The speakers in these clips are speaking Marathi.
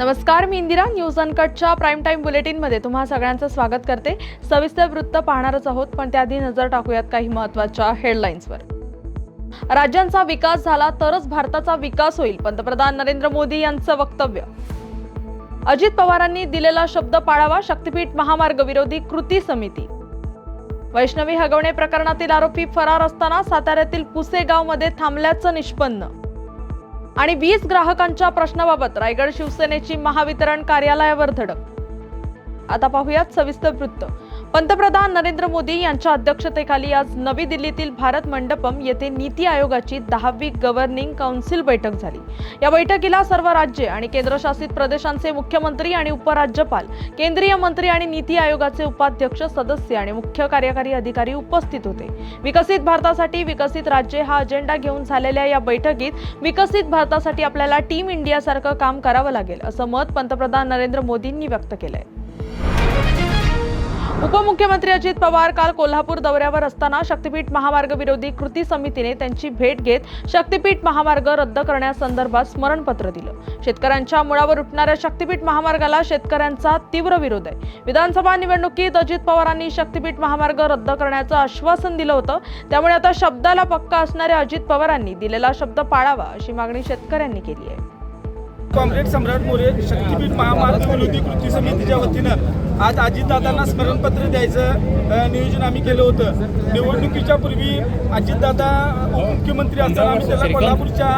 नमस्कार, मी इंदिरा. न्यूज अनकटच्या प्राईम टाइम बुलेटिनमध्ये तुम्हा सगळ्यांचं स्वागत करते. सविस्तर वृत्त पाहणारच आहोत, पण त्याआधी नजर टाकूयात काही महत्त्वाच्या हेडलाईन्सवर. राज्यांचा विकास झाला तरच भारताचा विकास होईल, पंतप्रधान नरेंद्र मोदी यांचं वक्तव्य. अजित पवारांनी दिलेला शब्द पाळावा, शक्तीपीठ महामार्ग विरोधी कृती समिती. वैष्णवी हगवणे प्रकरणातील आरोपी फरार असताना साताऱ्यातील पुसेगावमध्ये थांबल्याचं निष्पन्न. आणि 20 ग्राहकांच्या प्रश्नाबाबत रायगड शिवसेनेची महावितरण कार्यालयावर धडक. आता पाहूयात सविस्तर वृत्त. पंतप्रधान नरेंद्र मोदी यांच्या अध्यक्षतेखाली आज नवी दिल्लीतील भारत मंडपम येथे नीती आयोगाची 10वी गव्हर्निंग काउन्सिल बैठक झाली. या बैठकीला सर्व राज्ये आणि केंद्रशासित प्रदेशांचे मुख्यमंत्री आणि उपराज्यपाल, केंद्रीय मंत्री आणि नीती आयोगाचे उपाध्यक्ष, सदस्य आणि मुख्य कार्यकारी अधिकारी उपस्थित होते. विकसित भारतासाठी विकसित राज्ये हा अजेंडा घेऊन झालेल्या या बैठकीत विकसित भारतासाठी आपल्याला टीम इंडिया सारखं काम करावं लागेल, असं मत पंतप्रधान नरेंद्र मोदींनी व्यक्त केलंय. उपमुख्यमंत्री अजित पवार काल कोल्हापूर दौऱ्यावर असताना शक्तीपीठ महामार्ग विरोधी कृती समितीने त्यांची भेट घेत शक्तीपीठ महामार्ग रद्द करण्यासंदर्भात स्मरणपत्र दिलं. शेतकऱ्यांच्या मुळावर उठणाऱ्या शक्तीपीठ महामार्गाला शेतकऱ्यांचा तीव्र विरोध आहे. विधानसभा निवडणुकीत अजित पवारांनी शक्तीपीठ महामार्ग रद्द करण्याचं आश्वासन दिलं होतं. त्यामुळे आता शब्दाला पक्का असणाऱ्या अजित पवारांनी दिलेला शब्द पाळावा, अशी मागणी शेतकऱ्यांनी केली आहे. काँग्रेस सम्राट मोरे शक्तीपीठ महामार्ग विरोधी कृती समितीच्या वतीनं आज अजितदादांना स्मरणपत्र द्यायचं नियोजन आम्ही केलं होतं. निवडणुकीच्या पूर्वी अजितदादा उपमुख्यमंत्री असताना आम्ही त्याला कोल्हापूरच्या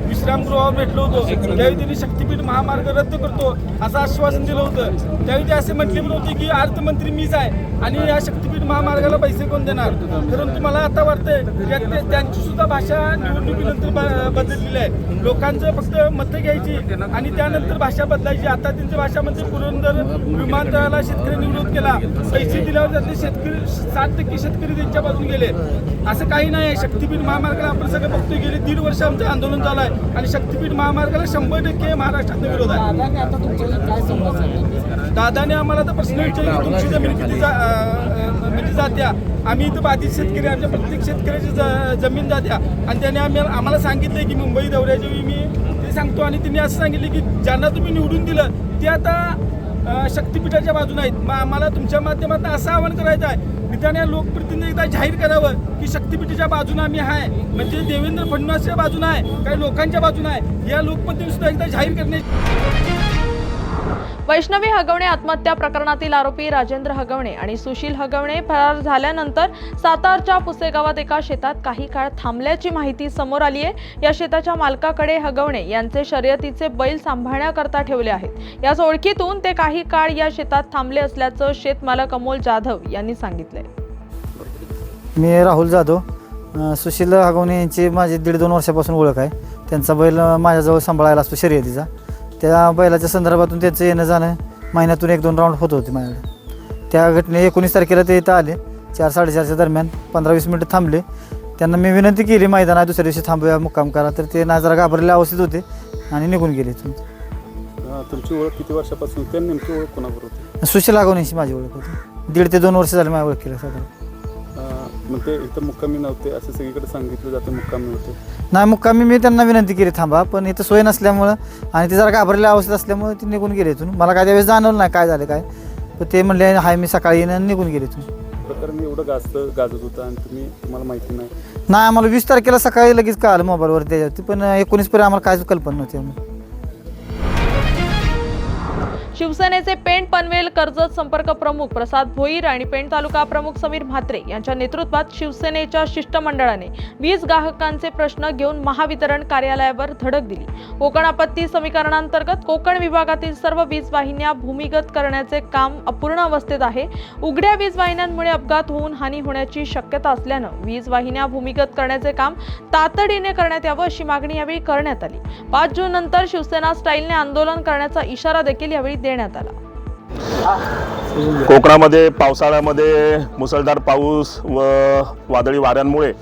विश्रामगृहावर भेटलो होतो. त्यावेळी त्यांनी शक्तीपीठ महामार्ग रद्द करतो असं आश्वासन दिलं होतं. त्यावेळी ते असे म्हटले पण होते की अर्थमंत्री मीच आहे आणि या शक्तीपीठ महामार्गाला पैसे कोण देणार. परंतु मला आता वाटतंय की त्यांची सुद्धा भाषा निवडणुकीनंतर बदललेली आहे. लोकांचं फक्त मतं घ्यायची आणि त्यानंतर भाषा बदलायची. आता त्यांच्या भाषामध्ये पुरंदर विमानतळाला शेतकऱ्यांनी विरोध केला. पैसे दिल्यावर त्यातले शेतकरी 60% शेतकरी त्यांच्या बाजूने गेले. असं काही नाही आहे. शक्तीपीठ महामार्गाला आपण सगळं बघतोय, गेले 1.5 वर्ष आमचं आंदोलन चालू आहे आणि शक्तीपीठ महामार्गाला 100% महाराष्ट्रात विरोध आहे. दादाने आम्हाला तर प्रश्न विचारले, तुमची जमीन किती म्हणजे जात्या. आम्ही इथं बाधित शेतकरी, आमच्या प्रत्येक शेतकऱ्याची जमीन जात्या. आणि त्याने आम्हाला सांगितलं की मुंबई दौऱ्याच्या वेळी मी ते सांगतो आणि त्यांनी असं सांगितलं की ज्यांना तुम्ही निवडून दिलं ते आता शक्तीपीठाच्या बाजूने आहेत. मग आम्हाला तुमच्या माध्यमातून असं आवाहन करायचं आहे, निदान लोकप्रतिनिधी एकदा जाहीर करावं की शक्तीपीठाच्या बाजूने आम्ही आहे, म्हणजे देवेंद्र फडणवीसच्या बाजूने आहे, काही लोकांच्या बाजूने आहे. या लोकप्रतिनिधी सुद्धा एकदा जाहीर करण्याची. वैष्णवी हगवणे आत्महत्या प्रकरणातील आरोपी राजेंद्र हगवणे आणि सुशील हगवणे फरार झाल्यानंतर सातारच्या पुसेगावात एका शेतात काही काळ थांबल्याची माहिती समोर आली आहे. या शेताच्या मालकाकडे हगवणे यांचे शर्यतीचे बैल सांभाळण्याकरता ठेवले आहेत. याच ओळखीतून ते काही काळ या शेतात थांबले असल्याचं शेतमालक अमोल जाधव यांनी सांगितलंय. मी राहुल जाधव. सुशील हगवणे यांची माझी 1.5-2 वर्षापासून ओळख आहे. त्यांचा बैल माझ्याजवळ सांभाळायला असतो शर्यतीचा. त्या बैलाच्या संदर्भातून त्यांचं येणं जाणं महिन्यातून 1-2 राऊंड होत होते माझ्याकडे. त्या घटने 19 तारखेला ते इथं आले. 4-4:30च्या दरम्यान 15-20 मिनिटं थांबले. त्यांना मी विनंती केली मैदानात दुसऱ्या दिवशी थांबूया, मुक्काम करा. तर ते जरा घाबरलेल्या अवस्थेत होते आणि निघून गेले. तुमची ओळख किती वर्षापासून, त्या नेमकी ओळख कोणाबरोबर होती? सुशील हगवणेची माझी ओळख होती. 1.5 ते 2 वर्ष झाले माझी ओळख केली साधारण. मग ते इथं मुक्कामी नव्हते असं सगळीकडे सांगितलं जातं, मुक्कामी होते? नाही, मुक्कामी मी त्यांना विनंती केली थांबा, पण इथं सोय नसल्यामुळं आणि ते जरा घाबरलेल्या अवस्थेत असल्यामुळे ते निघून गेले इथून. मला काय त्यावेळेस जाणवलं नाही काय झालं काय, पण ते म्हणले हाय मी सकाळी येईन आणि निघून गेले इथून. प्रकरण एवढं गाजत होतं आणि तुम्हाला माहिती नाही? आम्हाला 20 तारखेला सकाळी लगेच कळालं मोबाईलवर त्याच्यावरती, पण 19 पर्यंत आम्हाला काहीच कल्पना नव्हती. आम्हाला शिवसेनेचे पेण पनवेल कर्जत संपर्क प्रमुख प्रसाद भोईर आणि पेण तालुका प्रमुख समीर म्हात्रे यांच्या नेतृत्वात शिवसेनेच्या शिष्टमंडळाने 20 ग्राहकांचे प्रश्न घेऊन महावितरण कार्यालयावर धडक दिली. कोकण आपत्ती समीकरणांतर्गत कोकण विभागातील सर्व वीज वाहिन्या भूमिगत करण्याचे काम अपूर्ण अवस्थेत आहे. उघड्या वीज वाहिन्यांमुळे अपघात होऊन हानी होण्याची शक्यता असल्यानं वीज वाहिन्या भूमिगत करण्याचे काम तातडीने करण्यात यावं, अशी मागणी यावेळी करण्यात आली. 5 जून नंतर शिवसेना स्टाईलने आंदोलन करण्याचा इशारा देखील यावेळी देण्यात आला. कोकणामध्ये पावसाळ्यामध्ये मुसळधार पाऊस व वादळी वाऱ्यांमुळे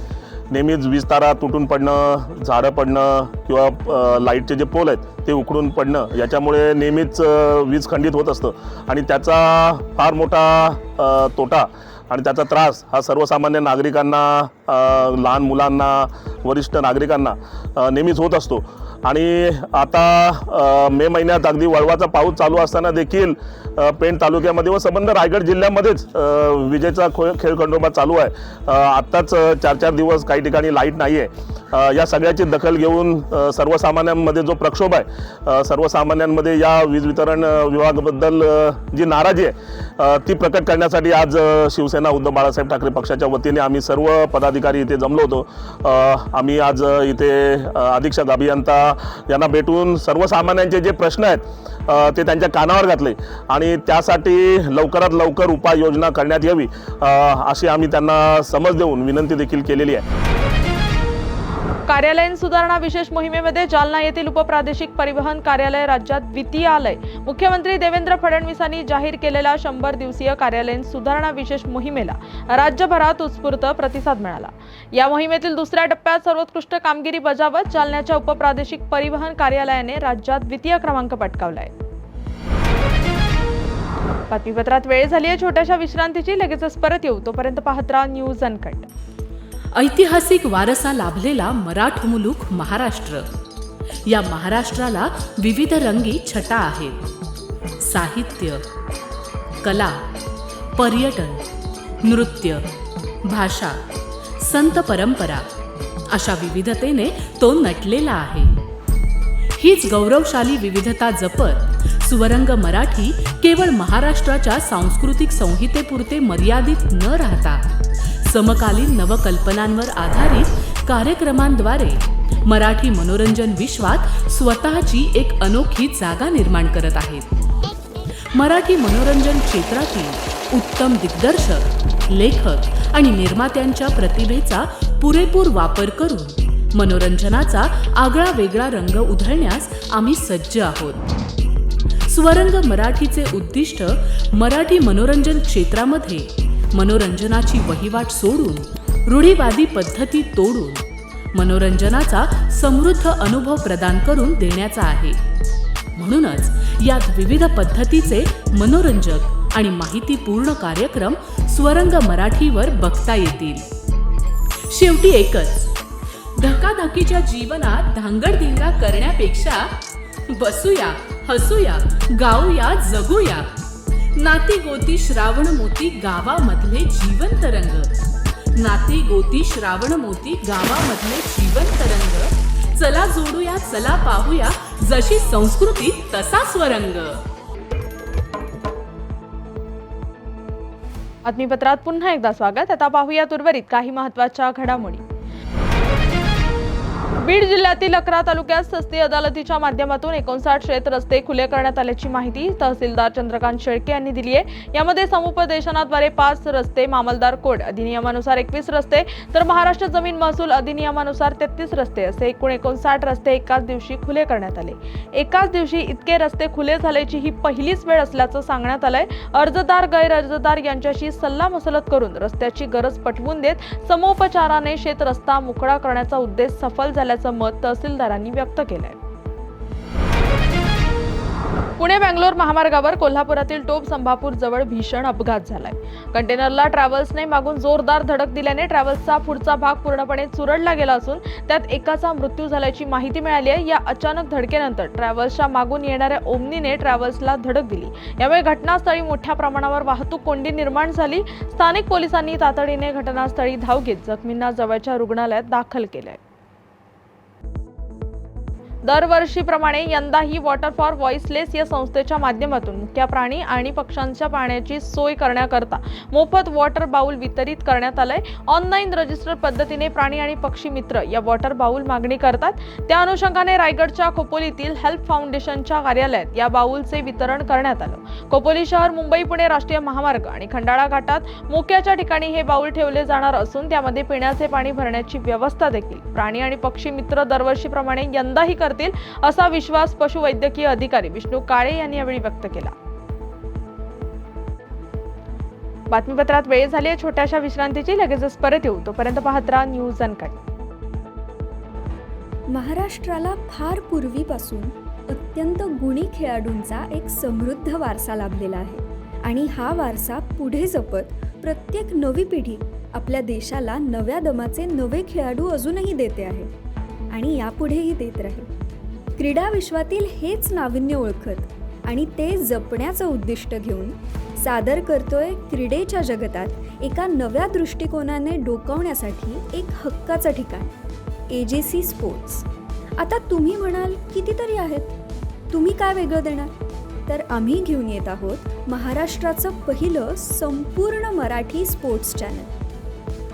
नेहमीच वीज तारा तुटून पडणं, झाडं पडणं किंवा लाईटचे जे पोल आहेत ते उखडून पडणं, याच्यामुळे नेहमीच वीज खंडित होत असतं आणि त्याचा फार मोठा तोटा आणि त्याचा त्रास हा सर्वसामान्य नागरिकांना, लहान मुलांना, वरिष्ठ नागरिकांना नेहमीच होत असतो. आणि आता मे महिन्यात अगदी वळवाचा पाऊस चालू असताना देखील पेण तालुक्यामध्ये व संबंध रायगड जिल्ह्यामध्येच विजेचा खेळखंडोबा चालू आहे. आत्ताच 4-4 दिवस काही ठिकाणी लाईट नाही आहे. या सगळ्याची दखल घेऊन सर्वसामान्यांमध्ये जो प्रक्षोभ आहे, सर्वसामान्यांमध्ये या वीज वितरण विभागाबद्दल जी नाराजी आहे ती प्रकट करण्यासाठी आज शिवसेना उद्धव बाळासाहेब ठाकरे पक्षाच्या वतीने आम्ही सर्व पदाधिकारी इथे जमलो होतो. आम्ही आज इथे अधीक्षक अभियंता यांना भेटून सर्वसामान्यांचे जे प्रश्न आहेत ते त्यांच्या कानावर घातले आणि त्यासाठी लवकरात लवकर उपाययोजना करण्यात यावी अशी आम्ही त्यांना समज देऊन विनंती देखील केलेली आहे. कार्यालयीन सुधारणा विशेष मोहिमेमध्ये जालना येथील उपप्रादेशिक परिवहन कार्यालय राज्यात द्वितीय आलंय. मुख्यमंत्री देवेंद्र फडणवीसांनी जाहीर केलेल्या 100 दिवसीय कार्यालयीन सुधारणा विशेष मोहिमेला राज्यभरात उत्स्फूर्त प्रतिसाद मिळाला. या मोहिमेतील दुसऱ्या टप्प्यात सर्वोत्कृष्ट कामगिरी बजावत जालन्याच्या उपप्रादेशिक परिवहन कार्यालयाने राज्यात द्वितीय क्रमांक पटकावलाय. बातमीपत्रात वेळ झाली आहे छोट्याशा विश्रांतीची. लगेचच परत येऊ. तोपर्यंत पाहत राहा न्यूज अनकट. ऐतिहासिक वारसा लाभलेला मराठ मुलूक महाराष्ट्र. या महाराष्ट्राला विविध रंगी छटा आहेत. साहित्य, कला, पर्यटन, नृत्य, भाषा, संत परंपरा अशा विविधतेने तो नटलेला आहे. हीच गौरवशाली विविधता जपत सुवरंग मराठी केवळ महाराष्ट्राच्या सांस्कृतिक संहितेपुरते मर्यादित न राहता समकालीन नवकल्पनांवर आधारित कार्यक्रमांद्वारे मराठी मनोरंजन विश्वात स्वतःची एक अनोखी जागा निर्माण करत आहेत. मराठी मनोरंजन क्षेत्रातील उत्तम दिग्दर्शक, लेखक आणि निर्मात्यांच्या प्रतिभेचा पुरेपूर वापर करून मनोरंजनाचा आगळा वेगळा रंग उधळण्यास आम्ही सज्ज आहोत. स्वरंग मराठीचे उद्दिष्ट मराठी मनोरंजन क्षेत्रामध्ये मनोरंजनाची वहिवाट सोडून, रूढीवादी पद्धती तोडून मनोरंजनाचा समृद्ध अनुभव प्रदान करून देण्याचा आहे. म्हणूनच यात विविध पद्धतीचे मनोरंजक आणि माहितीपूर्ण कार्यक्रम स्वरंग मराठीवर बघता येतील. शेवटी एकच, धकाधकीच्या जीवनात धांगडधिंगा करण्यापेक्षा बसूया, हसूया, गाऊया, जगूया. नाती गोती श्रावण मोती गावामधले जीवंत रंग. नाती गोती श्रावण मोती गावामधले जीवंत रंग. चला जोडूया, चला पाहूया, जशी संस्कृती तसा स्वरंग. बातमीपत्रात पुन्हा एकदा स्वागत. आता पाहूयात उर्वरित काही महत्त्वाच्या घडामोडी. बीड जिल्ह्यातील 11 तालुक्यात सस्ती अदालतीच्या माध्यमातून 59 शेत रस्ते खुले करण्यात आल्याची माहिती तहसीलदार चंद्रकांत शेळके यांनी दिली आहे. यामध्ये समुपदेशनाद्वारे 5 रस्ते, मामलदार कोड अधिनियमानुसार 21 रस्ते तर महाराष्ट्र जमीन महसूल अधिनियमानुसार 33 रस्ते असे एकूण 59 रस्ते एकाच दिवशी खुले करण्यात आले. एकाच दिवशी इतके रस्ते खुले झाल्याची ही पहिलीच वेळ असल्याचं सांगण्यात आलंय. अर्जदार गैरअर्जदार यांच्याशी सल्लामसलत करून रस्त्याची गरज पटवून देत समोपचाराने शेत रस्ता मोकळा करण्याचा उद्देश सफल झाल्याचं मत तहसीलदारांनी व्यक्त केलंय. पुणे बेंगलोर महामार्गावर कोल्हापुरातील टोप संभापूर जवळ भीषण अपघात झालाय. कंटेनरला ट्रॅव्हल्सने मागून जोरदार धडक दिल्याने ट्रॅव्हल्सचा पुढचा भाग पूर्णपणे चुरडला गेला असून त्यात एकाचा मृत्यू झाल्याची माहिती मिळाली आहे. या अचानक धडकेनंतर ट्रॅव्हल्सच्या मागून येणाऱ्या ओमनीने ट्रॅव्हल्सला धडक दिली. यामुळे घटनास्थळी मोठ्या प्रमाणावर वाहतूक कोंडी निर्माण झाली. स्थानिक पोलिसांनी तातडीने घटनास्थळी धाव घेत जखमींना जवळच्या रुग्णालयात दाखल केलंय. दरवर्षीप्रमाणे यंदाही वॉटर फॉर व्हॉइसलेस या संस्थेच्या माध्यमातून मुक्या प्राणी आणि पक्ष्यांच्या पाण्याची सोय करण्याकरता मोफत वॉटर बाउल वितरित करण्यात आलंय. ऑनलाईन रजिस्टर पद्धतीने प्राणी आणि पक्षी मित्र या वॉटर बाउल मागणी करतात. त्या अनुषंगाने रायगडच्या खोपोलीतील हेल्प फाउंडेशनच्या कार्यालयात या बाउलचे वितरण करण्यात आलं. खोपोली शहर, मुंबई पुणे राष्ट्रीय महामार्ग आणि खंडाळा घाटात मोक्याच्या ठिकाणी हे बाउल ठेवले जाणार असून त्यामध्ये पिण्याचे पाणी भरण्याची व्यवस्था देखील प्राणी आणि पक्षी मित्र दरवर्षीप्रमाणे यंदाही करतील असा विश्वास पशुवैद्यकीय अधिकारी विष्णू काळे यांनी यावेळी व्यक्त केला. बातमीपत्रात वेळ झाली आहे छोट्याशा विश्रांतीची. लगेचच परत येऊ. तोपर्यंत पाहत राहा न्यूज अनकट. महाराष्ट्राला फार पूर्वीपासून अत्यंत गुणी खेळाडूंचा एक समृद्ध वारसा लाभलेला आहे आणि हा वारसा पुढे जपत प्रत्येक नवी पिढी आपल्या देशाला नव्या दमाचे नवे खेळाडू अजूनही देते आहे आणि यापुढेही देत राहील. क्रीडा विश्वातील हेच नाविन्य ओळखत आणि ते जपण्याचं उद्दिष्ट घेऊन सादर करतोय क्रीडेच्या जगतात एका नव्या दृष्टिकोनाने डोकावण्यासाठी एक हक्काचं ठिकाण, AJC स्पोर्ट्स. आता तुम्ही म्हणाल कितीतरी आहेत, तुम्ही काय वेगळं देणार? तर आम्ही घेऊन येत आहोत महाराष्ट्राचं पहिलं संपूर्ण मराठी स्पोर्ट्स चॅनल.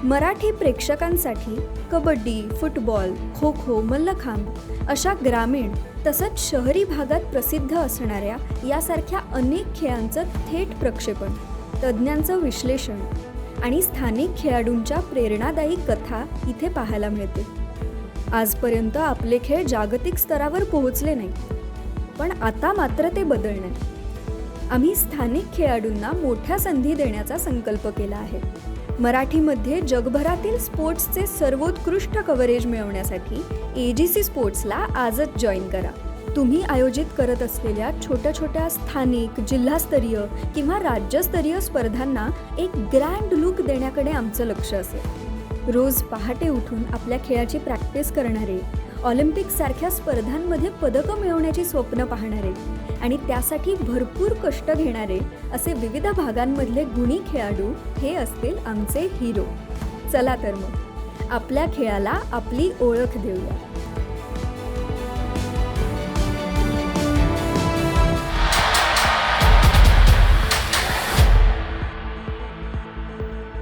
मराठी प्रेक्षकांसाठी कबड्डी, फुटबॉल, खो खो, मल्लखांब अशा ग्रामीण तसंच शहरी भागात प्रसिद्ध असणाऱ्या यासारख्या अनेक खेळांचं थेट प्रक्षेपण, तज्ज्ञांचं विश्लेषण आणि स्थानिक खेळाडूंच्या प्रेरणादायी कथा इथे पाहायला मिळते. आजपर्यंत आपले खेळ जागतिक स्तरावर पोहोचले नाही, पण आता मात्र ते बदलणार. आम्ही स्थानिक खेळाडूंना मोठ्या संधी देण्याचा संकल्प केला आहे. मराठीमध्ये जगभरातील स्पोर्ट्सचे सर्वोत्कृष्ट कव्हरेज मिळवण्यासाठी AJC स्पोर्ट्सला आजच जॉईन करा. तुम्ही आयोजित करत असलेल्या छोट्या छोट्या स्थानिक, जिल्हास्तरीय किंवा राज्यस्तरीय स्पर्धांना एक ग्रँड लुक देण्याकडे आमचं लक्ष असेल. रोज पहाटे उठून आपल्या खेळाची प्रॅक्टिस करणारे, ऑलिम्पिकसारख्या स्पर्धांमध्ये पदकं मिळवण्याची स्वप्न पाहणारे आणि त्यासाठी भरपूर कष्ट घेणारे असे विविध भागांमधले गुणी खेळाडू हे असतील आमचे हिरो. चला तर मग आपल्या खेळाला आपली ओळख देऊया.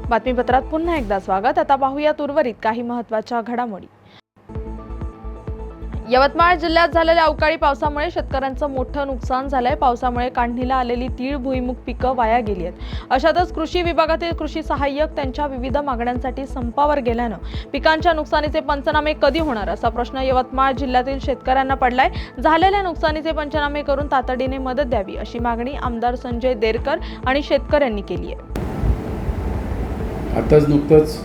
बातमीपत्रात पुन्हा एकदा स्वागत. आता पाहूयात उर्वरित काही महत्त्वाच्या घडामोडी. यवतमाळ जिल्ह्यात झालेल्या अवकाळी पावसामुळे शेतकऱ्यांचं मोठं नुकसान झालंय. पावसामुळे काढणीला आलेली तीळ, भुईमुग पिकं वाया गेली आहेत. अशातच कृषी विभागातील कृषी सहाय्यक त्यांच्या विविध मागण्यांसाठी संपावर गेल्यानं पिकांच्या नुकसानीचे पंचनामे कधी होणार असा प्रश्न यवतमाळ जिल्ह्यातील शेतकऱ्यांना पडलाय. झालेल्या नुकसानीचे पंचनामे करून तातडीने मदत द्यावी अशी मागणी आमदार संजय देरकर आणि शेतकऱ्यांनी केली आहे. आताच नुकतंच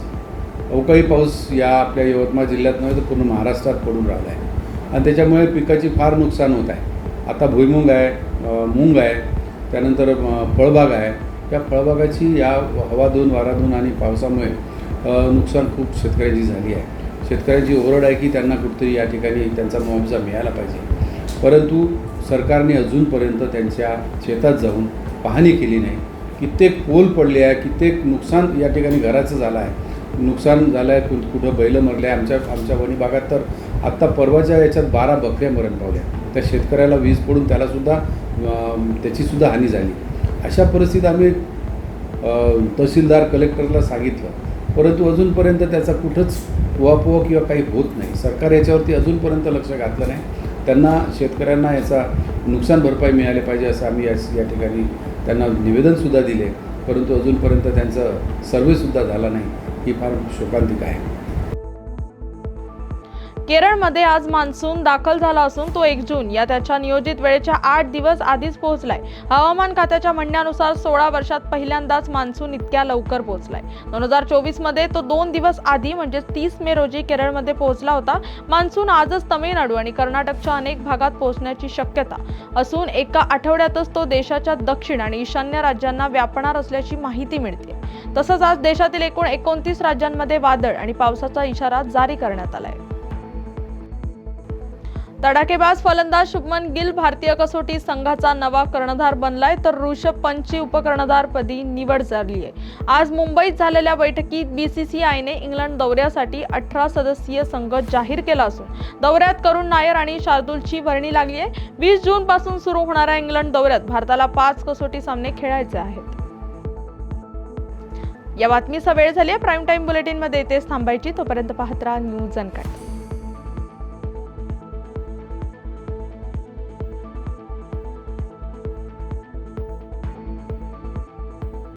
अवकाळी पाऊस या आपल्या यवतमाळ जिल्ह्यात नव्हे तर पूर्ण महाराष्ट्रात पडून राहिला आहे आणि त्याच्यामुळे पिकाची फार नुकसान होत आहे. आता भुईमुग आहे, मूग आहे, त्यानंतर फळबाग आहे. या फळबागाची या हवा दोन, वारा दोन आणि पावसामुळे नुकसान खूप शेतकऱ्यांची झाली आहे. शेतकऱ्यांची ओरड आहे की त्यांना कुठेतरी या ठिकाणी त्यांचा मुआवजा मिळाला पाहिजे, परंतु सरकारने अजूनपर्यंत त्यांच्या शेतात जाऊन पाहणी केली नाही. कित्येक पोल पडले आहे, कित्येक नुकसान या ठिकाणी घराचं झालं आहे, नुकसान झालं आहे. कुठं बैलं मरले आहे. आमच्या वणी भागात तर आत्ता परवाच्या याच्यात 12 बकऱ्या मरण पावल्या. त्या शेतकऱ्याला वीज पडून त्याचीसुद्धा हानी झाली. अशा परिस्थितीत आम्ही तहसीलदार, कलेक्टरला सांगितलं, परंतु अजूनपर्यंत त्याचा कुठंच उहापोह किंवा काही होत नाही. सरकार याच्यावरती अजूनपर्यंत लक्ष घातलं नाही. त्यांना शेतकऱ्यांना याचा नुकसान भरपाई मिळाली पाहिजे असं आम्ही या ठिकाणी त्यांना निवेदनसुद्धा दिले, परंतु अजूनपर्यंत त्यांचं सर्व्हेसुद्धा झाला नाही. ही फार शोकांतिक आहे. केरळमध्ये आज मान्सून दाखल झाला असून तो 1 जून या त्याच्या नियोजित वेळेच्या 8 दिवस आधीच पोहोचलाय. हवामान खात्याच्या म्हणण्यानुसार 16 वर्षात पहिल्यांदाच मान्सून इतक्या लवकर पोहोचलाय. 2024 मध्ये तो 2 दिवस आधी म्हणजे 30 मे रोजी केरळमध्ये पोहोचला होता. मान्सून आजच तमिळनाडू आणि कर्नाटकच्या अनेक भागात पोहोचण्याची शक्यता असून एका आठवड्यातच तो देशाच्या दक्षिण आणि ईशान्य राज्यांना व्यापणार असल्याची माहिती मिळते. तसंच आज देशातील एकूण 29 राज्यांमध्ये वादळ आणि पावसाचा इशारा जारी करण्यात आलाय. तडाखेबाज फलंदाज शुभमन गिल भारतीय कसोटी संघाचा नवा कर्णधार बनलाय, तर ऋषभ पंतची उपकर्णधारपदी निवड झाली आहे. आज मुंबईत झालेल्या बैठकीत BCCIने इंग्लंड दौऱ्यासाठी 18 सदस्यीय संघ जाहीर केला असून दौऱ्यात करुण नायर आणि शार्दूलची वर्णी लागली आहे. 20 जून पासून सुरू होणाऱ्या इंग्लंड दौऱ्यात भारताला 5 कसोटी सामने खेळायचे आहेत. या बातमीचा वेळ झाली आहे. प्राईम टाइम बुलेटिनमध्ये इथेच थांबायची. तोपर्यंत पाहत राहा न्यूज अनकट.